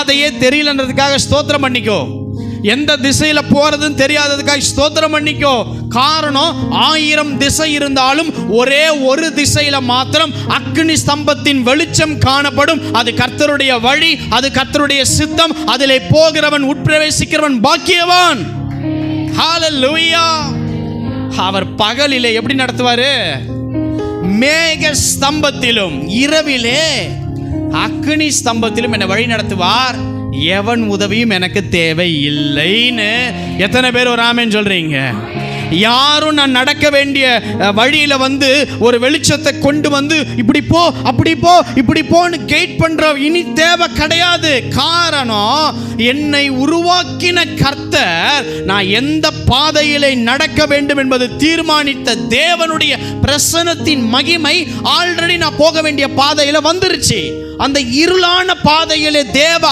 பாதையே தெரியலன்றதுக்காக ஸ்தோத்திரம் பண்ணிக்கோ. எந்த திசையில போறதுன்னு தெரியாததுக்காக ஸ்தோத்திரம் பண்ணிக்கோ. காரணம், 1000 திசை இருந்தாலும் ஒரே ஒரு திசையில மாத்திரம் அக்கினி ஸ்தம்பத்தின் வெளிச்சம் காணப்படும். அது கர்த்தருடைய வழி, அது கர்த்தருடைய சித்தம். அதிலே போகிறவன் உட்பிரவேசிக்கிறவன் பாக்கியவான். ஹல்லேலூயா. அவர் பகலிலே எப்படி நடத்துவாரு? மேக ஸ்தம்பத்திலும் இரவிலே அக்கினி ஸ்தம்பத்திலும் என்னை வழி நடத்துவார். எவன் உதவியும் எனக்கு தேவை இல்லைன்னு எத்தனை பேர் ஒரு ஆமென் சொல்றீங்க? யாரும் நான் நடக்க வேண்டிய வழியில வந்து ஒரு வெளிச்சத்தை கொண்டு வந்து இப்படி போ அப்படி போ இப்படி போன்னு கைட் பண்ற இனி தேவை கிடையாது. காரணம், என்னை உருவாக்கின கர்த்தர் நான் எந்த பாதையிலே நடக்க வேண்டும் என்பது தீர்மானித்த தேவனுடைய பிரசன்னத்தின் மகிமை ஆல்ரெடி நான் போக வேண்டிய பாதையில வந்துருச்சு. அந்த இருளான பாதையிலே தேவ